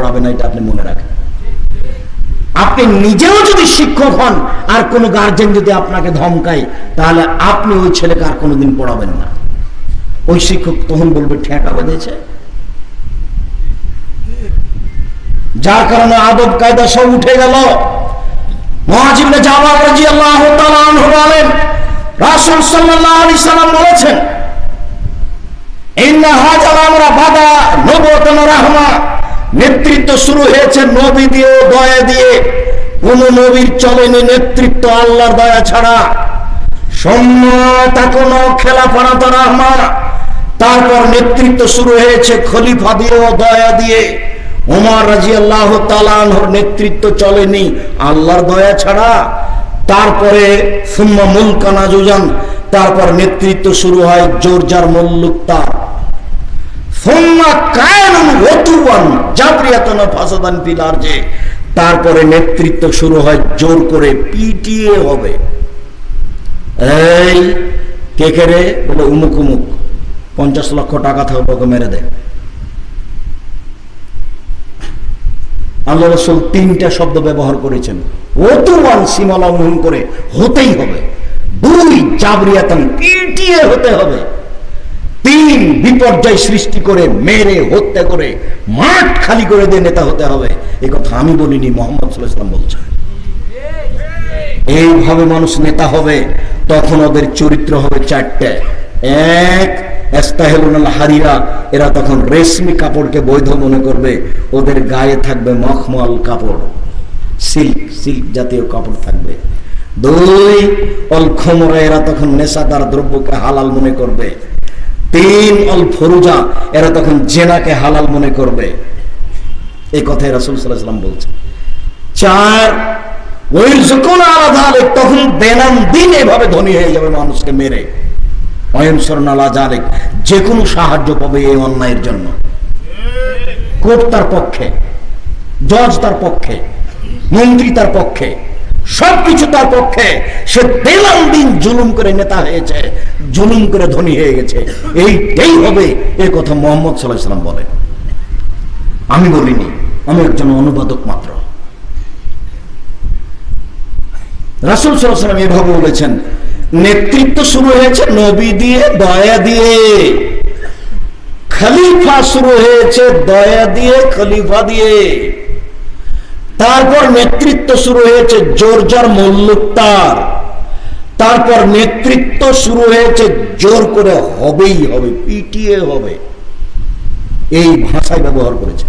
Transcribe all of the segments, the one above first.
পড়াবে না, এটা আপনি মনে রাখেন। আপনি নিজেও যদি শিক্ষক হন আর কোন গার্জেন যদি আপনাকে ধমকায়, তাহলে আপনি ওই ছেলেকে আর কোনোদিন পড়াবেন না। ওই শিক্ষক তখন বলবে ঠেকা বেঁধেছে। যার কারণে আদব কায়দা সব উঠে গেল। মুআয ইবনে জাবাল রাদিয়াল্লাহু তাআলা আনহু বলেন, রাসূল সাল্লাল্লাহু আলাইহি সাল্লাম বলেছেন, ইন্না হাযাল আমরা বাদা নবুওয়াতান রাহমা, নেতৃত্ব শুরু হয়েছে নবী দিয়ে, দয়া দিয়ে। কোন নবীর চলেনি নেতৃত্ব আল্লাহর দয়া ছাড়া। সম্মাতা কোন খেলাফাত রাহমা, তারপর নেতৃত্ব শুরু হয়েছে খলিফা দিয়ে ও দয়া দিয়ে। ওমর রাদিয়াল্লাহু তাআলা আনহুর নেতৃত্ব চলেনি আল্লাহর দয়া ছাড়া। তারপরে সুম্মা মুলকান আজুজান, তারপর নেতৃত্ব শুরু হয় জোরজার মুল্লুকতা। সুম্মা কায়নান ওয়াতুবান জাবরিয়াতান ফাসাদান ফিল আরজে, তারপরে নেতৃত্ব শুরু হয় জোর করে, পিটিয়ে হবে। এই কে কে রে বলে উমুক উমুক, 50 লক্ষ টাকা থাকবে ওকে মেরে দেয়। আল্লাহ রাসূল 3টা শব্দ ব্যবহার করেছেন। ওতুবান, সীমা লঙ্ঘন করে হতেই হবে। 2 জাবরিয়াতান, পিটিয়ে হতে হবে। 3 বিপর্যয় সৃষ্টি করে, মেরে হত্যা করে, মাঠ খালি করে দিয়ে নেতা হতে হবে। এই কথা আমি বলিনি, মুহাম্মদ সাল্লাল্লাহু আলাইহি ওয়াসাল্লাম বলছেন। এইভাবে মানুষ নেতা হবে। তখন ওদের চরিত্র হবে 4টে। 1, ইস্তাহিলুল হারিরা, এরা তখন রেশমি কাপড়কে বৈধ মনে করবে। ওদের গায়ে থাকবে মখমল কাপড়, সিল্ক জাতীয় কাপড় থাকবে। 2, অল খুমরা, এরা তখন নেশাদার দ্রব্যকে হালাল মনে করবে। 3, অল ফরুজা, এরা তখন জেনাকে হালাল মনে করবে। এই কথাই রাসূল সাল্লাল্লাহু আলাইহি ওয়াসাল্লাম বলছেন। 4, ওয়াইরযুকুন আলা যালিক, তখন বেনাম দিন এভাবে ধনী হয়ে যাবে মানুষকে মেরে। ওয়ায়ানসুরুনা আলা যালিক, যে কোনো সাহায্য পাবে এই অন্যায়ের জন্য। কোর্ট তার পক্ষে, জজ তার পক্ষে, মন্ত্রী তার পক্ষে, সবকিছু তার পক্ষে। সে বেনাম দিন জুলুম করে নেতা হয়েছে, জুলুম করে ধনী হয়ে গেছে। এইটাই হবে, এই কথা মুহাম্মদ সাল্লাল্লাহু আলাইহি ওয়াসাল্লাম বলেন, আমি বলিনি, আমি একজন অনুবাদক মাত্র। রাসূল সাল্লাল্লাহু আলাইহি ওয়াসাল্লাম এভাবে বলেছেন, নেতৃত্ব শুরু হয়েছে নবী দিয়ে, দয়া দিয়ে। খলিফা শুরু হয়েছে দয়া দিয়ে, খলিফা দিয়ে। তারপর নেতৃত্ব শুরু হয়েছে জোরজার মুল্লুকতার। তারপর নেতৃত্ব শুরু হয়েছে জোর করে হবেই হবে, পিটিয়ে হবে। এই ভাষায় ব্যবহার করেছে।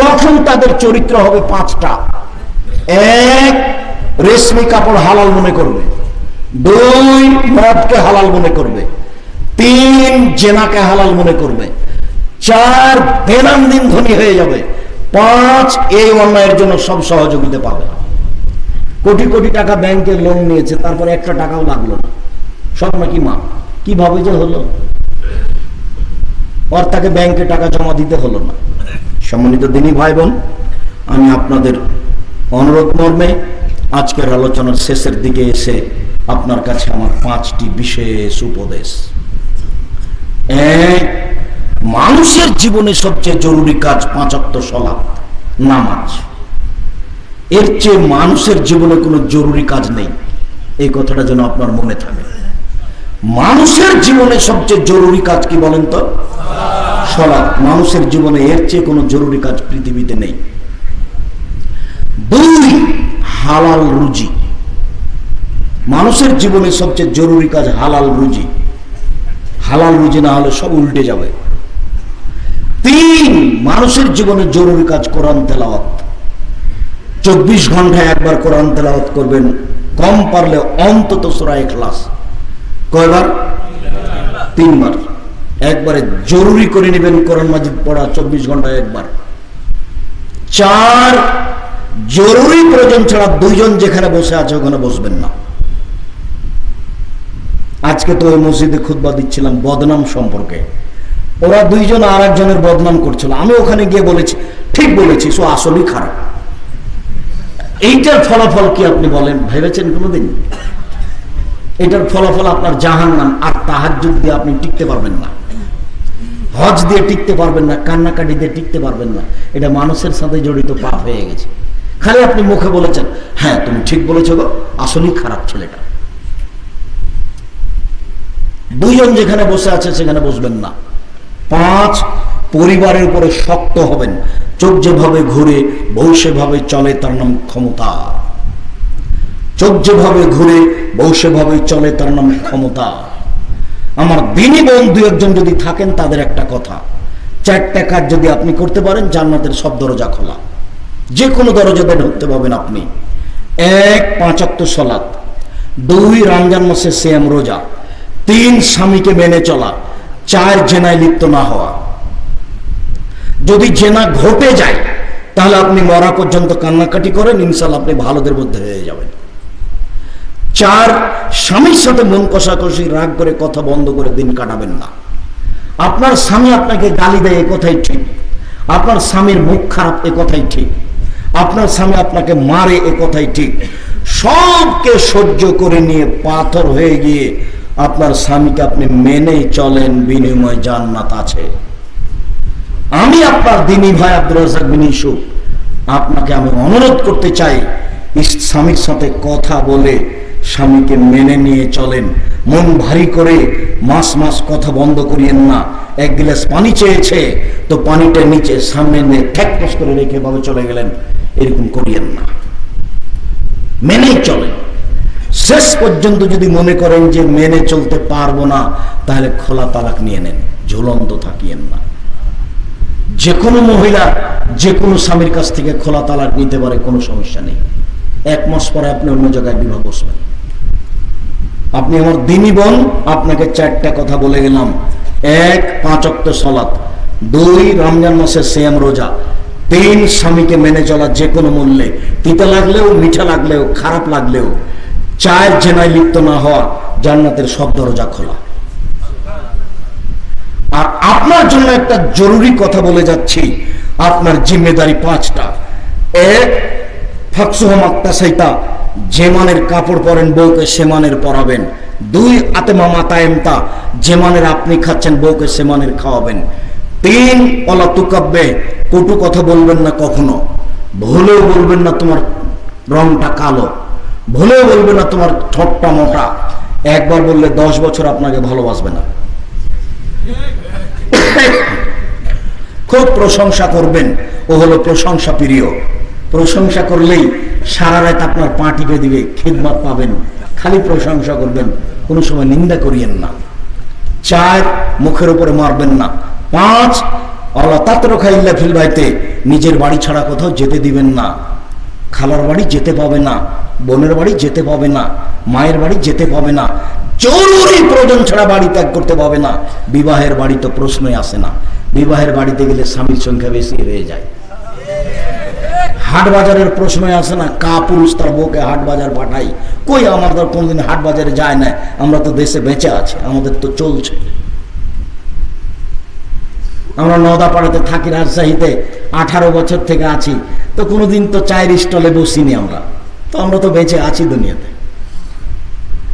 তখন তাদের চরিত্র হবে 5টা। 1, রেশমি কাপড় হালাল মনে করবে। 2, মদকে হালাল মনে করবে। 3, জেনাকে হালাল মনে করবে। 4, বেনাম দিন ধনী হয়ে যাবে। 5, এই অন্যায়ের জন্য সব সহযোগিতা পাবে। কোটি কোটি টাকা ব্যাংকে লোন নিয়েছে, তারপরে 1টা টাকাও লাগলো না, সব নাকি মা। কিভাবে যে হলো? আর তাকে ব্যাংকে টাকা জমা দিতে হলো না। সম্মানিত দিনী ভাই বোন, আমি আপনাদের অনুরোধ মর্মে আজকের আলোচনার শেষের দিকে এসে আপনার কাছে আমার 5টি বিশেষ উপদেশ। 1, মানুষের জীবনে সবচেয়ে জরুরি কাজ 5 ওয়াক্ত সালাত, নামাজ। এর চেয়ে মানুষের জীবনে কোনো জরুরি কাজ নেই, এই কথাটা যেন আপনার মনে থাকে। মানুষের জীবনে সবচেয়ে জরুরি কাজ কি বলেন তো? সালাত। মানুষের জীবনে এর চেয়ে কোনো জরুরি কাজ পৃথিবীতে নেই। 2, হালাল রুজি। মানুষের জীবনে সবচেয়ে জরুরি কাজ হালাল রুজি। হালাল রুজি না হলে সব উল্টে যাবে। 3, মানুষের জীবনে জরুরি কাজ কোরআন তেলাওয়াত। 24 ঘন্টায় একবার কোরআন তেলাওয়াত করবেন, কম পারলে অন্তত সূরা ইখলাস। কয়বার? 3 বার। একবারে জরুরি করে নেবেন কোরআন মাজিদ পড়া 24 ঘন্টায় একবার। 4, জরুরি প্রয়োজন ছাড়া 2 জন যেখানে বসে আছে ওখানে বসবেন না। আজকে তো ওই মসজিদে খুতবা দিচ্ছিলাম বদনাম সম্পর্কে। ওরা 2 জন আর একজনের বদনাম করছিল, আমি ওখানে গিয়ে বলেছি ঠিক বলেছি, সো আসলেই খারাপ। এইটার ফলাফল কি আপনি বলেন? ভেবেছেন কোনোদিন? এটার ফলাফল আপনার জাহান্নাম, আর তাহাজ্জুদ দিয়ে আপনি টিকতে পারবেন না। হজ দিয়ে টিকতে পারবেন না, কান্নাকাটি দিয়ে টিকতে পারবেন না। এটা মানুষের সাথে জড়িত পাপ হয়ে গেছে। খালি আপনি মুখে বলেছেন হ্যাঁ তুমি ঠিক বলেছো গো, আসলেই খারাপ ছেলেটা। দুইজন যেখানে বসে আছে সেখানে বসবেন না। 5, পরিবারের উপরে শক্ত হবেন। চোখ যেভাবে ঘুরে বউ সেভাবে চলে, তার নাম ক্ষমতা। চোখ যেভাবে ঘুরে বউ সেভাবে চলে, তার নাম ক্ষমতা। আমার দিনী বন্ধু একজন যদি থাকেন, তাদের একটা কথা, 4টা কাজ যদি আপনি করতে পারেন, জান্নাতের সব দরজা খোলা। যে কোনো দরজাতে ঢুকতে পাবেন আপনি। 1, 5 ওয়াক্ত সালাত। 2, রমজান মাসে সিয়াম রোজা। 3, স্বামীকে মেনে চলা। 4, জেনায় লিপ্ত না হওয়া। যদি জেনা ঘটে যায় তাহলে আপনি মরা পর্যন্ত কান্নাকাটি করেন, ইনশাআল্লাহ আপনি ভালোদের মধ্যে হয়ে যাবেন। 4, স্বামীর সাথে মন কষাকষি, রাগ করে কথা বন্ধ করে দিন কাটাবেন না। আপনার স্বামী আপনাকে গালি দেয়, এ কথাই ঠিক। আপনার স্বামীর মুখ খারাপ, এ কথাই ঠিক। আপনার স্বামী আপনাকে মারে, এ কথাই ঠিক। সবকে সহ্য করে নিয়ে পাথর হয়ে গিয়ে আপনার স্বামীকে আপনি মেনেই চলেন, বিনিময় জান্নাত আছে। আমি আপনার দিনী ভাই আব্দুর রাজ্জাক বিন ইউসুফ আপনাকে আমি অনুরোধ করতে চাই, স্বামীর সাথে কথা বলে স্বামীকে মেনে নিয়ে চলেন। মন ভারী করে মাস মাস কথা বন্ধ করিয়েন না। 1 গ্লাস পানি চেয়েছে তো পানিটা নিচে সামনে নিয়ে ঠ্যাকপাস করে রেখে ভাবে চলে গেলেন, এরকম করিয়েন না। মেনেই চলেন। শেষ পর্যন্ত যদি মনে করেন যে মেনে চলতে পারবো না, তাহলে খোলা তালাক নিয়ে নেন, ঝুলন্ত থাকিয়েন না। যে কোনো মহিলা যে কোনো স্বামীর কাছ থেকে খোলা তালাক নিতে পারে, কোনো সমস্যা নেই। 1 মাস পরে আপনি অন্য জায়গায় বিবাহ বসবেন। আপনি আমার দিনী বোন, আপনাকে 4টা কথা বলে গেলাম। 1, 5 ওয়াক্ত সালাত। 2, রমজান মাসে সিয়াম রোজা। 3, স্বামীকে মেনে চলা যে কোনো মূল্যে, তিতা লাগলেও, মিঠা লাগলেও, খারাপ লাগলেও। 4, জেনায় লিপ্ত না হওয়া, জান্নাতের সব দরজা খোলা। আর আপনার জন্য একটা জরুরি কথা বলে যাচ্ছি, আপনার জিম্মেদারি 5টা। 1, ফাকসুহা মাক্তাসাইতা, যে মানের কাপড় পরেন বউকে সে মানের পরাবেন। 2, আতেমা মাতায়েমতা, যে মানের আপনি খাচ্ছেন বউকে সে মানের খাওয়াবেন। 3, অলা তুকাব্বে, কটু কথা বলবেন না কখনো। ভুলেও বলবেন না তোমার রংটা কালো, ভুলেও বলবেন না তোমার ঠোঁটটা মোটা। একবার বললে 10 বছর আপনাকে ভালোবাসবে না। খুব প্রশংসা করবেন, ও হলো প্রশংসা প্রিয়। প্রশংসা করলেই সারা রাত আপনার পা টিপে দিবে, খিদমত পাবেন। খালি প্রশংসা করবেন, কোনো সময় নিন্দা করিয়েন না। 4, মুখের উপরে মারবেন না। 5, আল্লাহ তাতরখা ইল্লা ফিল বাইতে, নিজের বাড়ি ছাড়া কোথাও যেতে দিবেন না। খালার বাড়ি যেতে পাবে না, বোনের বাড়ি যেতে পাবে না, মায়ের বাড়ি যেতে পাবে না। জরুরি প্রয়োজন ছাড়া বাড়ি ত্যাগ করতে পাবে না। বিবাহের বাড়ি তো প্রশ্নই আসে না। বিবাহের বাড়িতে গেলে স্বামীর সংখ্যা বেশি হয়ে যায়। হাট বাজারের প্রশ্নই আসে না। কা পুরুষ তার বউকে হাট বাজার পাঠাই? কই, আমাদের কোনদিন হাট বাজারে যায় না। আমরা তো দেশে বেঁচে আছি, আমাদের তো চলছে। আমরা নদাপাড়াতে থাকি, রাজশাহীতে 18 বছর থেকে আছি, তো কোনোদিন তো চায়ের স্টলে বসিনি আমরা, তো আমরা তো বেঁচে আছি দুনিয়াতে।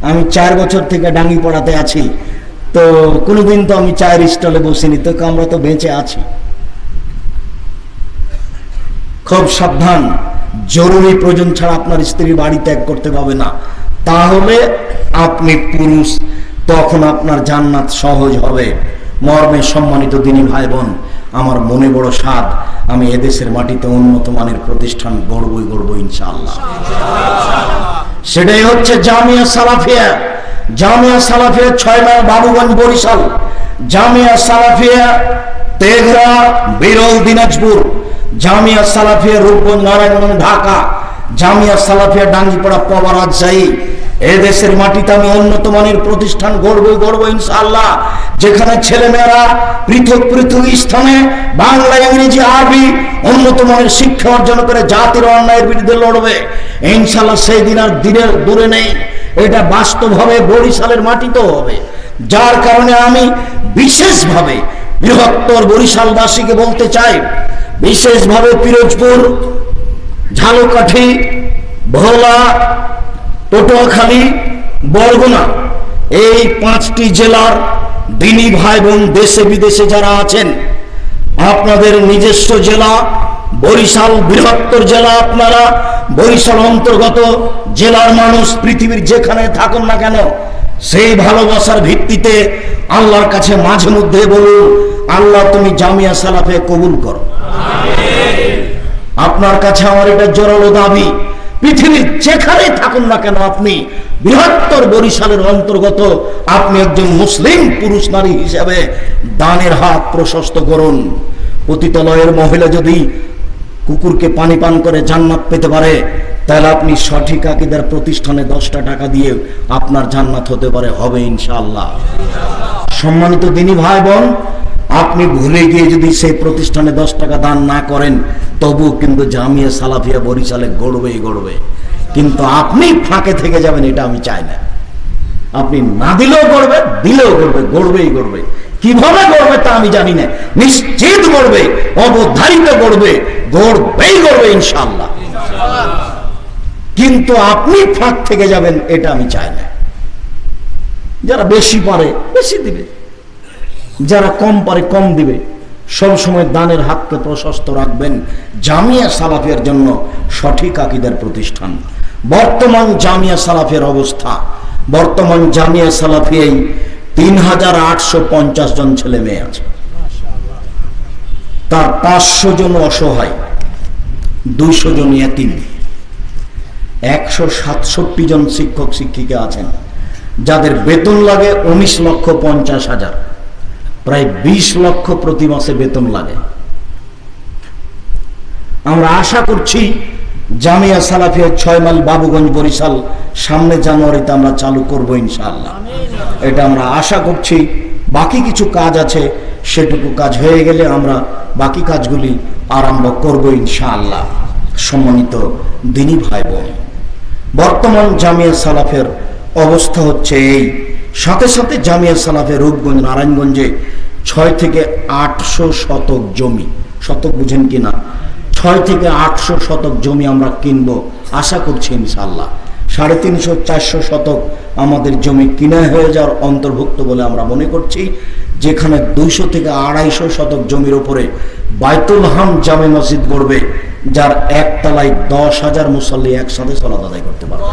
আমি 4 বছর থেকে ডাঙ্গিপাড়াতে আছি, তো কোনোদিন তো আমি চায়ের স্টলে বসিনি, তো আমরা তো বেঁচে আছি। খুব সাবধান, জরুরি প্রয়োজন ছাড়া আপনার স্ত্রী বাড়ি ত্যাগ করতে পারবে না। তাহলে আপনি পুরুষ, তখন আপনার জান্নাত সহজ হবে। মর্মে সম্মানিত দিনী ভাই বোন, আমার মনে বড় স্বাদ, আমি এদেশের মাটিতে উন্নত মানের প্রতিষ্ঠান গড়বই ইনশাআল্লাহ। সেটাই হচ্ছে জামিয়া সালাফিয়া। জামিয়া সালাফিয়া 6 মাইল বাবুগঞ্জ বরিশাল, জামিয়া সালাফিয়া তেঘরা বিরল দিনাজপুর, জামিয়া সালাফিয়া রূপগঞ্জ নারায়ণগঞ্জ ঢাকা, জামিয়া সালাফিয়া ডাঙ্গিপাড়া পাওয়া রাজশাহী। এদেশের মাটিতে আমি উন্নত মানের প্রতিষ্ঠান গড়বো ইনশাআল্লাহ, যেখানে ছেলেমেয়েরা পৃথক পৃথক স্থানে বাংলা, ইংরেজি, আরবি উন্নত মানের শিক্ষা অর্জন করে জাতির অন্যায়ের বিরুদ্ধে লড়বে ইনশাআল্লাহ। সেই দিন আর দূরে নেই, এটা বাস্তবভাবে বরিশালের মাটিতেও হবে। যার কারণে আমি বিশেষভাবে বৃহত্তর বরিশালবাসীকে বলতে চাই, বিশেষভাবে পিরোজপুর, ঝালকাঠি, ভোলা, পটুয়াখালী, বরগুনা, এই 5টি জেলার দিনী ভাই বোন দেশে বিদেশে যারা আছেন, আপনাদের নিজস্ব জেলা বরিশাল বৃহত্তর জেলা, আপনারা বরিশাল অন্তর্গত জেলার মানুষ পৃথিবীর যেখানে থাকুন না কেন, সেই ভালোবাসার ভিত্তিতে আল্লাহর কাছে মাঝে মধ্যে বলুন, আল্লাহ তুমি জামিয়া সালাফে কবুল করো। আপনার কাছে আমার এটা জোরালো দাবি, পৃথিবীর যেখানে থাকুন না কেন, আপনি বৃহত্তর বরিশালের অন্তর্গত, আপনি একজন মুসলিম পুরুষ নারী হিসেবে দানের হাত প্রশস্ত করুন। পতিতালয়ের মহিলা যদি কুকুরকে পানি পান করে জান্নাত পেতে পারে, তাহলে আপনি সঠিক আকীদার প্রতিষ্ঠানে 10টা টাকা দিয়ে আপনার জান্নাত হতে পারে, হবে ইনশাআল্লাহ। সম্মানিত দিনী ভাই বোন, আপনি ভুলে গিয়ে যদি সেই প্রতিষ্ঠানে 10 টাকা দান না করেন, তবু কিন্তু জামিয়া সালাফিয়া বরিশালে গড়বেই গড়বে। কিন্তু আপনি ফাঁকে থেকে যাবেন, এটা আমি চাই না। আপনি না দিলেও গড়বে, দিলেও গড়বে, গড়বেই গড়বে। কিভাবে গড়বে তা আমি জানি না, নিশ্চিত গড়বে, অবধারিত গড়বে, গড়বেই গড়বে ইনশাআল্লাহ। কিন্তু আপনি ফাঁক থেকে যাবেন, এটা আমি চাই না। যারা বেশি পারে বেশি দিবে, যারা কম পারে কম দিবে। সব সময় দানের হাতকে প্রশস্ত রাখবেন। জামিয়া সালাফিয়ার জন্য সঠিক আকীদার প্রতিষ্ঠান। বর্তমান জামিয়া সালাফিয়ার অবস্থা, বর্তমান জামিয়া সালাফিয়ায় 3850 জন ছেলে মেয়ে আছে, তার 500 জন অসহায়, 200 জন ইয়াতীম, 167 জন শিক্ষক শিক্ষিকা আছেন যাদের বেতন লাগে 19,50,000, প্রায় 20 লক্ষ প্রতি মাসে বেতন লাগে। আমরা আশা করছি জামিয়া সালাফিয়া 6 মাইল বাবুগঞ্জ বরিশাল সামনে জানুয়ারিতে আমরা চালু করব ইনশাআল্লাহ, এটা আমরা আশা করছি। বাকি কিছু কাজ আছে, সেটুকু কাজ হয়ে গেলে আমরা বাকি কাজগুলি আরম্ভ করব ইনশাআল্লাহ। সম্মানিত দিনী ভাই বোন, বর্তমান জামিয়া সালাফের অবস্থা হচ্ছে এই। সাথে সাথে জামিয়া সালাফের রূপগঞ্জ নারায়ণগঞ্জে 6 থেকে 800 শতক জমি, শতক বুঝেন কিনা, 6 থেকে 800 শতক জমি আমরা কিনবো আশা করছি ইনশাআল্লাহ। 350-400 শতক আমাদের জমি কিনা হয়ে যাওয়ার অন্তর্ভুক্ত বলে আমরা মনে করছি, যেখানে 200 থেকে 250 শতক জমির উপরে বাইতুল হাম জামে মসজিদ গড়বে, যার একতলায় 10,000 মুসল্লি একসাথে সালাত আদায় করতে পারবে।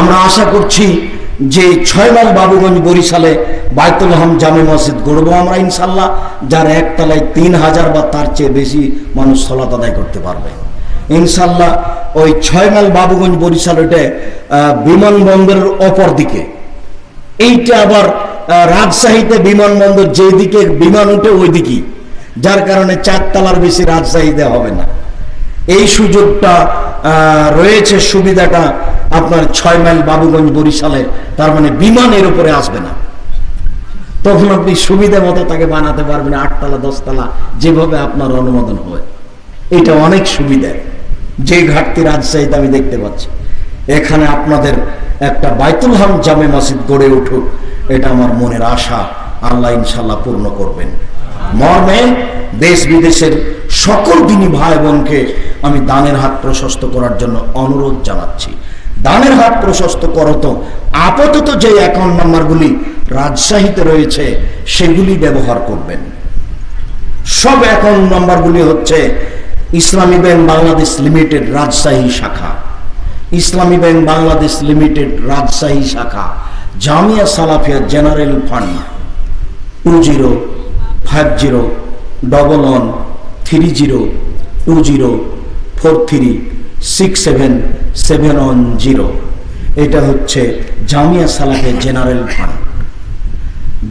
আমরা আশা করছি যে 6 মাইল বাবুগঞ্জ বরিশালে বাইতুল হাম জামে মসজিদ গড়বো আমরা ইনশাআল্লাহ, যার একতলায় 3,000 বা তার চেয়ে বেশি মানুষ সালাত আদায় করতে পারবে ইনশাআল্লাহ। ওই 6 মাইল বাবুগঞ্জ বরিশাল, ওইটা বিমানবন্দরের অপর দিকে, এইটা আবার রাজশাহীতে বিমানবন্দর যেদিকে বিমান উঠে ওই দিকেই, যার কারণে 4 তলার বেশি রাজশাহীতে হবে না। এই সুযোগটা রয়েছে, সুবিধাটা আপনার 6 মাইল বাবুগঞ্জ বরিশালে, তার মানে বিমানের উপরে আসবে না, তখন আপনি সুবিধা মতো তাকে বানাতে পারবেন 8 তলা 10 তলা, যেভাবে আপনার অনুমোদন হবে। এটা অনেক সুবিধা, যে ঘাটতি রাজশাহীতে আমি দেখতে পাচ্ছি। এখানে আপনাদের একটা বাইতুল হাম জামে মসজিদ গড়ে উঠুক, এটা আমার মনের আশা, আল্লাহ ইনশাআল্লাহ পূর্ণ করবেন। মর্মে দেশ বিদেশের সকল দিনী ভাই বোনকে আমি দানের হাত প্রশস্ত করার জন্য অনুরোধ জানাচ্ছি। দানের হাত প্রশস্ত করো তো, আপাতত যে অ্যাকাউন্ট নাম্বারগুলি রাজশাহীতে রয়েছে সেগুলি ব্যবহার করবেন। সব অ্যাকাউন্ট নাম্বারগুলি হচ্ছে ইসলামী ব্যাংক বাংলাদেশ লিমিটেড রাজশাহী শাখা, ইসলামী ব্যাংক বাংলাদেশ লিমিটেড রাজশাহী শাখা, জামিয়া সালাফিয়া জেনারেল ফান্ড 20501120436770। এটা হচ্ছে জামিয়া সালাফিয়া জেনারেল ফান্ড।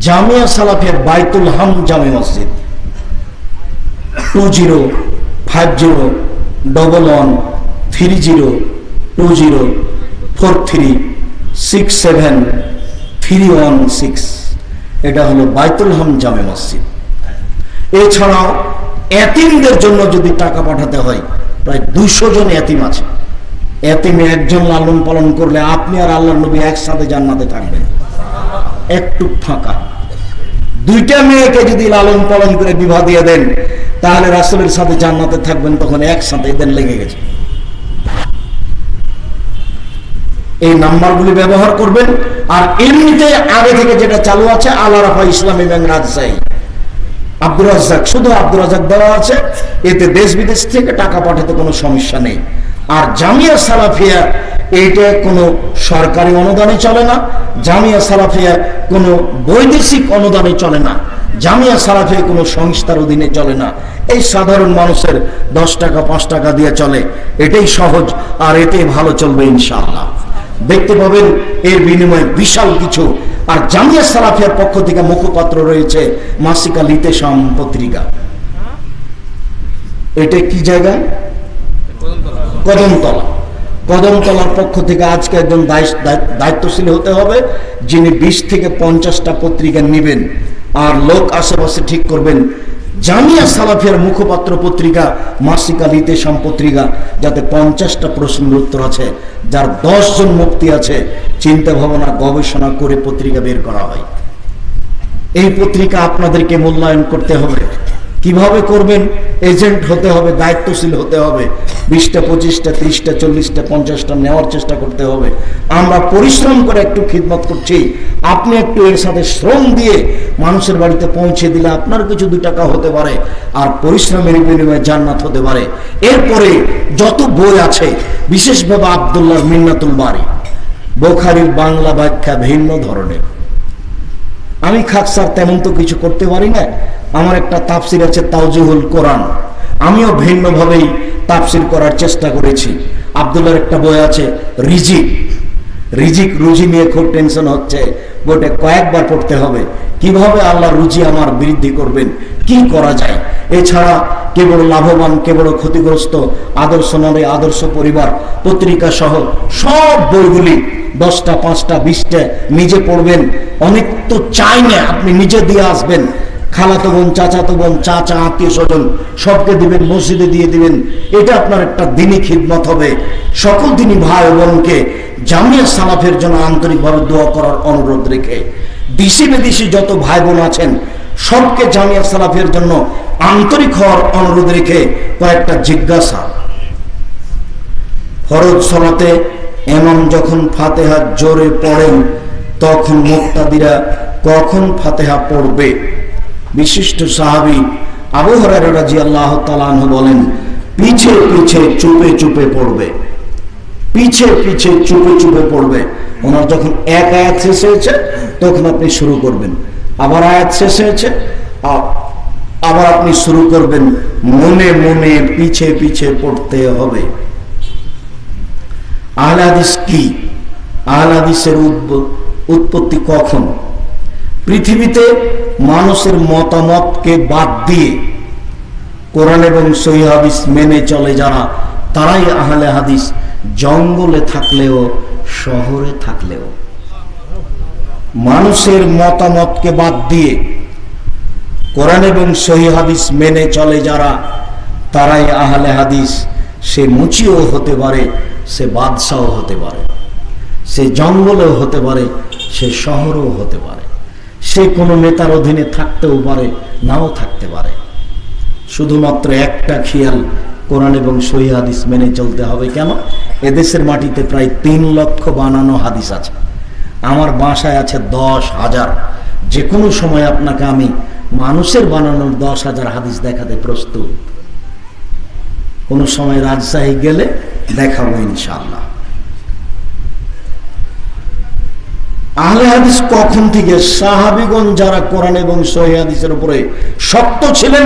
জামিয়া সালাফিয়া বাইতুল হাম জামে মসজিদ 20501120436731 এটা হলো বাইতুল হাম জামে মসজিদ। এছাড়াও এতিমদের জন্য যদি টাকা পাঠাতে হয়, প্রায় 200 জন এতিম আছে, এতিমে একজন লালন পালন করলে আপনি আর আল্লাহর নবী একসাথে জান্নাতে থাকবেন। একটু ফাঁকা, 2টা মেয়েকে যদি লালন পালন করে বিবাহ দিয়ে দেন, তাহলে রাসূলের সাথে জান্নাতে থাকবেন, তখন একসাথে এদের লেগে গেছে। এই নাম্বারগুলি ব্যবহার করবেন। আর এমনিতে আগে থেকে যেটা চালু আছে আল আরাফা ইসলামী ব্যাংক রাজশাহী, আব্দুর রাজ্জাক, শুধু আব্দুর রাজ্জাক দেওয়া আছে, এতে দেশ বিদেশ থেকে টাকা পাঠাতে কোনো সমস্যা নেই। আর জামিয়া সালাফিয়া এইটা কোনো সরকারি অনুদানে চলে না, জামিয়া সালাফিয়া কোনো বৈদেশিক অনুদানে চলে না, জামিয়া সালাফিয়া কোনো সংস্থার অধীনে চলে না। এই সাধারণ মানুষের 10 টাকা 5 টাকা দিয়ে চলে, এটাই সহজ, আর এতেই ভালো চলবে ইনশাআল্লাহ। দেখতে পাবেন এর বিনিময়ে বিশাল কিছু। আর জামিয়া সালাফিয়ার পক্ষ থেকে মুখপাত্র রয়েছে মাসিকা লিতেশাম পত্রিকা। এটা কি জায়গা? কদমতলা। কদমতলার পক্ষ থেকে আজকে একজন দায়িত্বশীল হতে হবে, যিনি 20 থেকে 50টা পত্রিকা নেবেন, আর লোক আশেপাশে ঠিক করবেন জামিয়া সালাফিয়ার মুখপাত্র পত্রিকা মাসিকা লিতেশাম পত্রিকা, যাতে 50টা প্রশ্নের উত্তর আছে, যার 10 জন মুফতি আছে, চিন্তা ভাবনা গবেষণা করে পত্রিকা বের করা হয়। এই পত্রিকা আপনাদেরকে মূল্যায়ন করতে হবে। কিভাবে করবেন? এজেন্ট হতে হবে, দায়িত্বশীল হতে হবে, 20টা 25টা 30টা 40টা 50টা নেওয়ার চেষ্টা করতে হবে। আমরা পরিশ্রম করে একটু খিদমত করছি, আপনি একটু এর সাথে শ্রম দিয়ে মানুষের বাড়িতে পৌঁছে দিলে আপনার কিছু 2 টাকা হতে পারে, আর পরিশ্রমের বিনিময়ে জান্নাত হতে পারে। এরপরে যত বই আছে, বিশেষভাবে আব্দুল্লাহর মিন্নাতুল বারী, বুখারীর বাংলা ব্যাখ্যা ভিন্ন ধরনের। আমি খাকসার তেমন তো কিছু করতে পারি না, আমার একটা তাফসির আছে তাওজিহুল কোরআন, আমিও ভিন্নভাবেই তাফসির করার চেষ্টা করেছি। আব্দুল্লাহর একটা বই আছে রিজিক, রুজি নিয়ে খুব টেনশন হচ্ছে, বইটা কয়েকবার পড়তে হবে, কিভাবে আল্লাহ রুজি আমার বৃদ্ধি করবেন, কি করা যায়। এছাড়া কে বড় লাভবান, কে বড় ক্ষতিগ্রস্ত, আদর্শ নারী, আদর্শ পরিবার পত্রিকা সহ সব বইগুলি 10টা 5টা 20টা নিজে পড়বেন। অনেক তো চাই না, আপনি নিজে দিয়ে আসবেন, খালাতো বোন, চাচাতো বোন, চাচা, আত্মীয় স্বজন সবকে দিবেন, মসজিদে দিয়ে দিবেন। এটা আপনার একটা দিনী খিদমত হবে। সকল দিনী ভাই বোনকে জামিয়া সালাফের জন্য আন্তরিকভাবে দোয়া করার অনুরোধ রেখে, দেশি বিদেশি যত ভাই বোন আছেন সবকে জামিয়া সালাফের জন্য আন্তরিক হওয়ার অনুরোধ রেখে কয়েকটা জিজ্ঞাসা। ফরজ সালাতে ইমাম যখন ফাতিহা জোরে পড়েন তখন মুক্তাদিরা কখন ফাতিহা পড়বে? বিশিষ্ট সাহাবী আবু হুরায়রা রাদিয়াল্লাহু তাআলা আনহু বলেন, পিছে পিছে চুপে চুপে পড়বে, পিছে পিছে চুপে চুপে পড়বে। ওনার যখন এক আয়াত শেষ হয়েছে তখন আপনি শুরু করবেন, আবার আয়াত শেষ হয়েছে আবার আপনি শুরু করবেন, মনে মনে পিছে পিছে পড়তে হবে। আহলে হাদিস কি? আহলে হাদিসের উৎপত্তি কখন? পৃথিবীতে মানুষের মতামতকে বাদ দিয়ে কোরআন এবং সহিহ হাদিস মেনে চলে যারা, তারাই আহলে হাদিস। জঙ্গলে থাকলেও শহরে থাকলেও মানুষের মতামতকে বাদ দিয়ে কোরআন এবং সহিহ হাদিস মেনে চলে যারা, তারাই আহলে হাদিস। সে মুচিও হতে পারে, সে বাদশাও হতে পারে, সে জঙ্গলেও হতে পারে, সে শহরেও হতে পারে, সে কোনো নেতার অধীনে থাকতেও পারে, নাও থাকতে পারে। শুধুমাত্র একটা খেয়াল, কোরআন এবং সহিহ হাদিস মেনে চলতে হবে। কেন? এদেশের মাটিতে প্রায় 3 লক্ষ বানানো হাদিস আছে, আমার বাসায় আছে 10,000। যে কোনো সময় আপনাকে আমি মানুষের বানানোর 10,000 হাদিস দেখাতে প্রস্তুত। কোনো সময় রাজশাহী গেলে দেখাবো ইনশাআল্লাহ। আহলে হাদিস কখন থেকে? সাহাবীগণ যারা কোরআন এবং সহিহ হাদিসের উপরে শক্ত ছিলেন,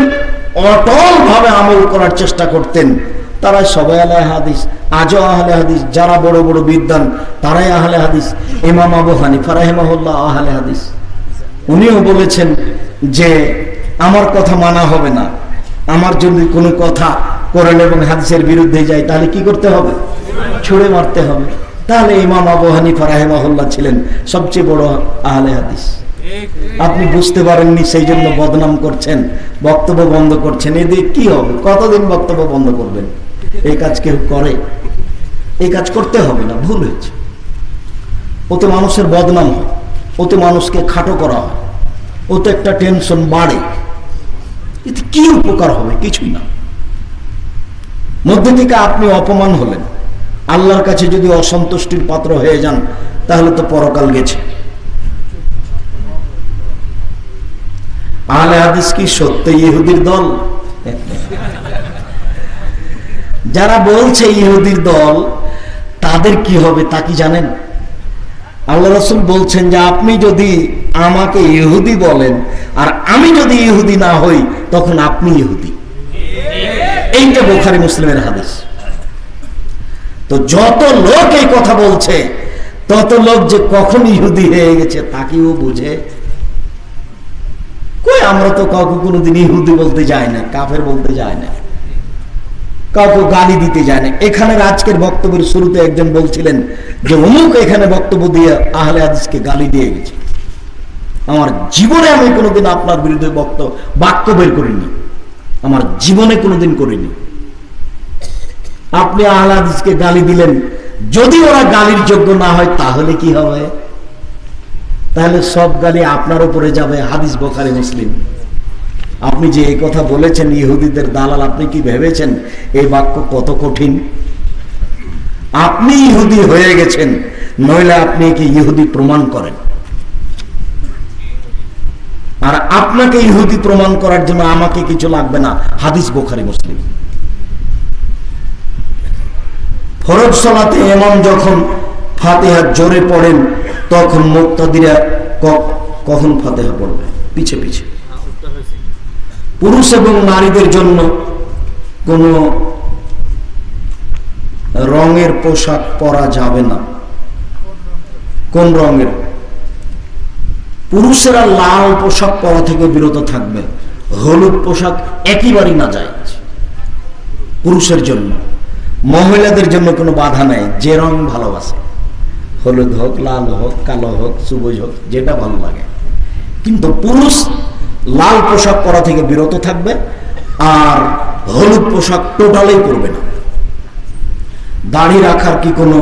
অটল ভাবে আমল করার চেষ্টা করতেন, তারা সবাই আহলে হাদিস। আজও আহলে হাদিস। যারা বড় বড় বিদ্বান তারাই আহলে হাদিস। ইমাম আবু হানিফা রাহিমাহুল্লাহ আহলে হাদিস। উনিও বলেছেন যে আমার কথা মানা হবে না, আমার যদি কোনো কথা কোরআন এবং হাদিসের বিরুদ্ধে যায় তাহলে কি করতে হবে? ছুঁড়ে মারতে হবে। তাহলে ইমাম আবু হানিফা রাহিমাহুল্লাহ ছিলেন সবচেয়ে বড় আহলে হাদিস। আপনি বুঝতে পারেননি, সেই জন্য বদনাম করছেন, বক্তব্য বন্ধ করছেন। এদের কি হবে? কতদিন বক্তব্য বন্ধ করবেন? এই কাজ কেউ করে? এই কাজ করতে হবে না, ভুল হয়েছে। ওতে মানুষের বদনাম হয়, ওতে মানুষকে খাটো করা হয়, ওতে একটা টেনশন বাড়ে। এতে কি উপকার হবে? কিছুই না। মধ্যে থেকে আপনি অপমান হলেন, আল্লাহর কাছে যদি অসন্তুষ্টির পাত্র হয়ে যান তাহলে তো পরকাল গেছে। আহলে হাদিস কি সত্যি ইহুদির দল? যারা বলছে ইহুদির দল, তাদের কি হবে তা কি জানেন? আল্লাহ রাসূল বলছেন যে আপনি যদি আমাকে ইহুদি বলেন আর আমি যদি ইহুদি না হই তখন আপনি ইহুদি। এইটা বুখারী মুসলিমের হাদিস। তো যত লোক এই কথা বলছে তত লোক যে কখন ইহুদি হয়ে গেছে তা কি ও বুঝে? কই আমরা তো কাউকে কোনোদিন ইহুদি বলতে যাই না, কাফের বলতে যাই না, কাউকে গালি দিতে যায় না। এখানে আজকের বক্তব্যের শুরুতে একজন বলছিলেন যে অমুক এখানে বক্তব্য দিয়ে আহলে হাদিসকে গালি দিয়ে গেছে। আমার জীবনে আমি কোনোদিন আপনার বিরুদ্ধে বাক্য বের করিনি, আমার জীবনে কোনোদিন করিনি। আপনি আহলে হাদিসকে গালি দিলেন, যদি ওরা গালির যোগ্য না হয় তাহলে কি হবে? তাহলে সব গালি আপনার উপরে যাবে। হাদিস বুখারী মুসলিম। আপনি যে এই কথা বলেছেন ইহুদিদের দালাল, আপনি কি ভেবেছেন এই বাক্য কত কঠিন? আপনি ইহুদি হয়ে গেছেন, নইলে আপনি কি ইহুদি প্রমাণ করেন। আর আপনাকে ইহুদি প্রমাণ করার জন্য আমাকে কিছু লাগবে না। হাদিস বুখারী মুসলিম। ফরজ সালাতে ইমাম যখন ফাতিহা জোরে পড়েন তখন মুক্তাদিরা কখন ফাতিহা পড়বে? পিছে পিছে। পুরুষ এবং নারীদের জন্য কোন রঙের পোশাক পরা যাবে না। কোন রঙের? পুরুষেরা লাল পোশাক পরা থেকে বিরত থাকবে, হলুদ পোশাক একেবারেই না যায় পুরুষের জন্য। মহিলাদের জন্য কোনো বাধা নাই, যে রং ভালোবাসে, হলুদ হোক, লাল হোক, কালো হোক, সবুজ হোক, যেটা ভালো লাগে। কিন্তু পুরুষ লাল পোশাক পরা থেকে বিরত থাকবে আর হলুদ পোশাক টোটালি করবে না। দাড়ি রাখার কি কোনো